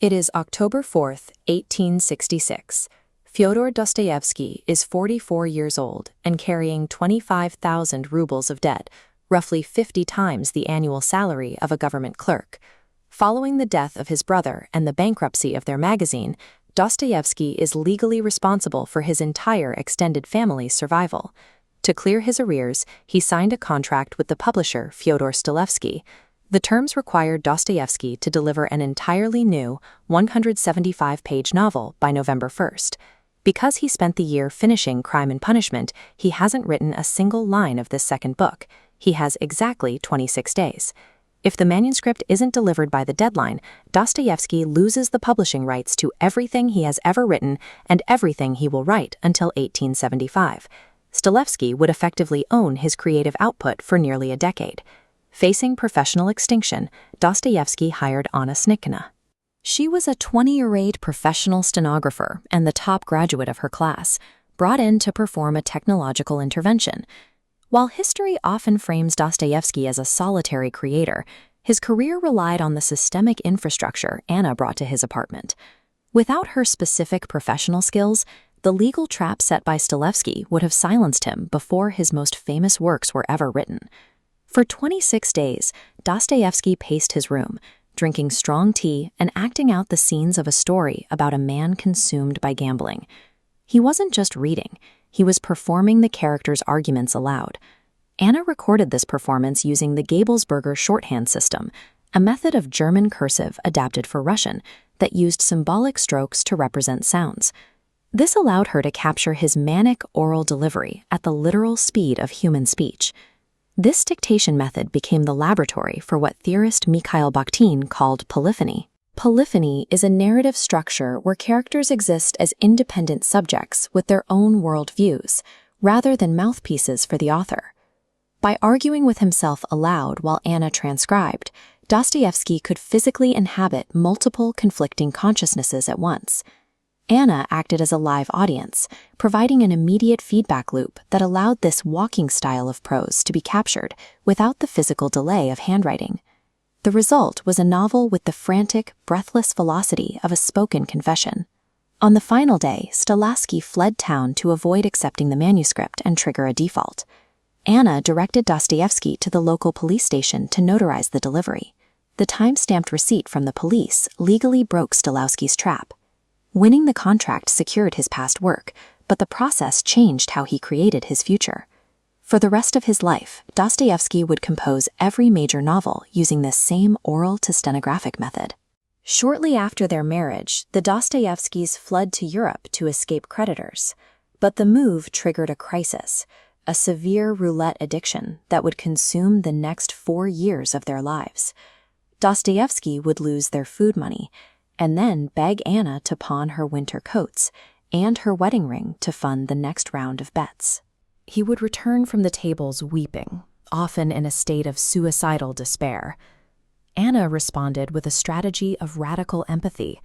It is October 4th, 1866. Fyodor Dostoevsky is 44 years old and carrying 25,000 rubles of debt, roughly 50 times the annual salary of a government clerk. Following the death of his brother and the bankruptcy of their magazine, Dostoevsky is legally responsible for his entire extended family's survival. To clear his arrears, he signed a contract with the publisher Fyodor Stellovsky. The terms required Dostoevsky to deliver an entirely new 175-page novel by November 1st. Because he spent the year finishing Crime and Punishment, he hasn't written a single line of this second book. He has exactly 26 days. If the manuscript isn't delivered by the deadline, Dostoevsky loses the publishing rights to everything he has ever written and everything he will write until 1875. Stellovsky would effectively own his creative output for nearly a decade. Facing professional extinction, Dostoevsky hired Anya Snitkina. She was a 20-year-old professional stenographer and the top graduate of her class, brought in to perform a technological intervention. While history often frames Dostoevsky as a solitary creator, his career relied on the systemic infrastructure Anya brought to his apartment. Without her specific professional skills, the legal trap set by Stellovsky would have silenced him before his most famous works were ever written. For 26 days, Dostoevsky paced his room, drinking strong tea and acting out the scenes of a story about a man consumed by gambling. He wasn't just reading, he was performing the characters' arguments aloud. Anya recorded this performance using the Gabelsberger shorthand system, a method of German cursive adapted for Russian that used symbolic strokes to represent sounds. This allowed her to capture his manic oral delivery at the literal speed of human speech. This dictation method became the laboratory for what theorist Mikhail Bakhtin called polyphony. Polyphony is a narrative structure where characters exist as independent subjects with their own worldviews, rather than mouthpieces for the author. By arguing with himself aloud while Anya transcribed, Dostoevsky could physically inhabit multiple conflicting consciousnesses at once. Anya acted as a live audience, providing an immediate feedback loop that allowed this walking style of prose to be captured without the physical delay of handwriting. The result was a novel with the frantic, breathless velocity of a spoken confession. On the final day, Stellovsky fled town to avoid accepting the manuscript and trigger a default. Anya directed Dostoevsky to the local police station to notarize the delivery. The time-stamped receipt from the police legally broke Stellovsky's trap. Winning the contract secured his past work, but the process changed how he created his future. For the rest of his life, Dostoevsky would compose every major novel using this same oral-to-stenographic method. Shortly after their marriage, the Dostoevskys fled to Europe to escape creditors. But the move triggered a crisis, a severe roulette addiction that would consume the next 4 years of their lives. Dostoevsky would lose their food money, and then beg Anya to pawn her winter coats and her wedding ring to fund the next round of bets. He would return from the tables weeping, often in a state of suicidal despair. Anya responded with a strategy of radical empathy.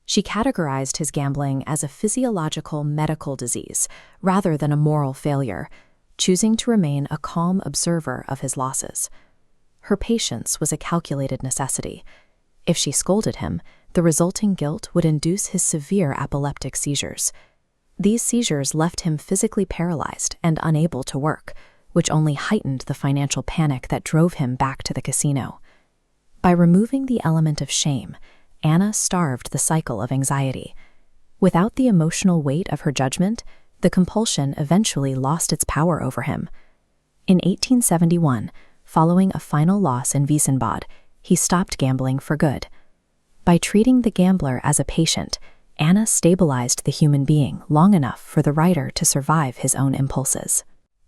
She categorized his gambling as a physiological medical disease rather than a moral failure, choosing to remain a calm observer of his losses. Her patience was a calculated necessity. If she scolded him, the resulting guilt would induce his severe epileptic seizures. These seizures left him physically paralyzed and unable to work, which only heightened the financial panic that drove him back to the casino. By removing the element of shame, Anya starved the cycle of anxiety. Without the emotional weight of her judgment, the compulsion eventually lost its power over him. In 1871, following a final loss in Wiesbaden, he stopped gambling for good. By treating the gambler as a patient, Anya stabilized the human being long enough for the writer to survive his own impulses.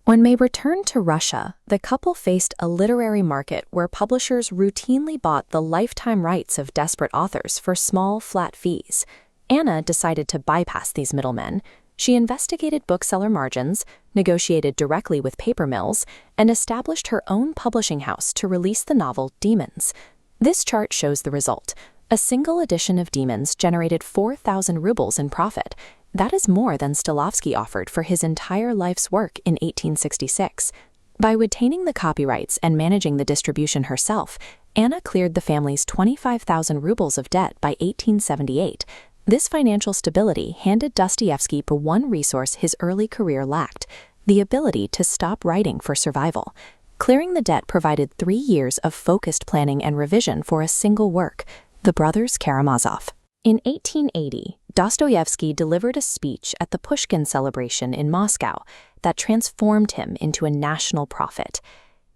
When they returned to Russia, the couple faced a literary market where publishers routinely bought the lifetime rights of desperate authors for small, flat fees. Anya decided to bypass these middlemen. She investigated bookseller margins, negotiated directly with paper mills, and established her own publishing house to release the novel Demons. This chart shows the result. A single edition of Demons generated 4,000 rubles in profit. That is more than Stellovsky offered for his entire life's work in 1866. By retaining the copyrights and managing the distribution herself, Anna cleared the family's 25,000 rubles of debt by 1878. This financial stability handed Dostoevsky the one resource his early career lacked: the ability to stop writing for survival. Clearing the debt provided 3 years of focused planning and revision for a single work, The Brothers Karamazov. In 1880, Dostoevsky delivered a speech at the Pushkin celebration in Moscow that transformed him into a national prophet.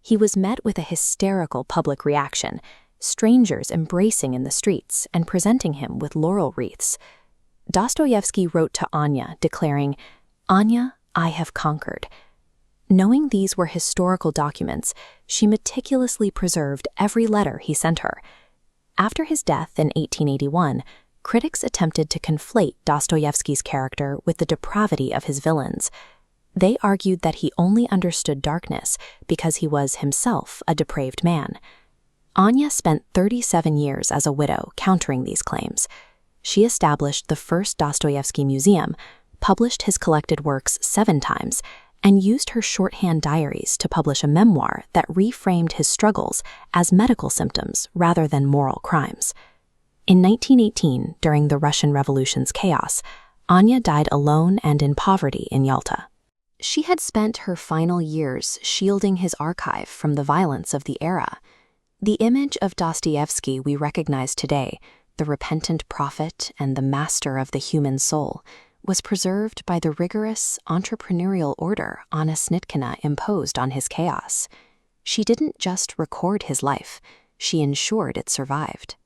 He was met with a hysterical public reaction, strangers embracing in the streets and presenting him with laurel wreaths. Dostoevsky wrote to Anya, declaring, "Anya, I have conquered." Knowing these were historical documents, she meticulously preserved every letter he sent her. After his death in 1881, critics attempted to conflate Dostoevsky's character with the depravity of his villains. They argued that he only understood darkness because he was himself a depraved man. Anya spent 37 years as a widow countering these claims. She established the first Dostoevsky museum, published his collected works 7 times, and used her shorthand diaries to publish a memoir that reframed his struggles as medical symptoms rather than moral crimes. In 1918, during the Russian Revolution's chaos, Anya died alone and in poverty in Yalta. She had spent her final years shielding his archive from the violence of the era. The image of Dostoevsky we recognize today, the repentant prophet and the master of the human soul, was preserved by the rigorous, entrepreneurial order Anya Snitkina imposed on his chaos. She didn't just record his life, she ensured it survived.